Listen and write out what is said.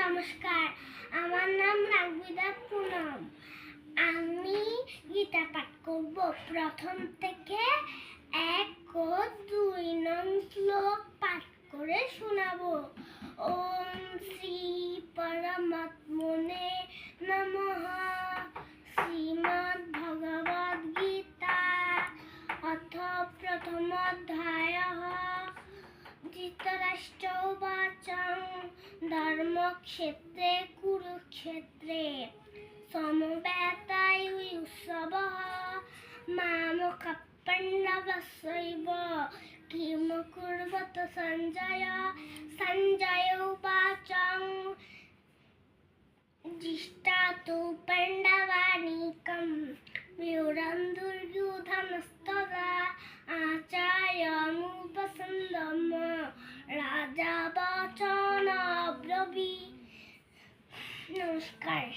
নমস্কার, আমার নাম রাগবিদা পুনম। আমি গীতা পাঠ করব। প্রথম থেকে 1 ও 2 নং শ্লোক পাঠ করে শোনাবো। ওম শ্রী পরমাত্মনে নমঃ। শ্রীমদ্ ভগবদ গীতা অথ প্রথম অধ্যায়ঃ। ধৃতরাষ্ট্রোবাচ ধর্মক্ষেত্রে কুরুক্ষেত্রে সমবেতাयुत्सवः मामकः पाण्डवस्यैव किमकुर्वत सञ्जय। सञ्जय उवाच दृष्ट्वा तु पाण्डवानीकं व्यूढं दुर्योधनस्तदा आचार्यमुपसन्दम्य राजा वचनब्रवीत्। नमस्कार।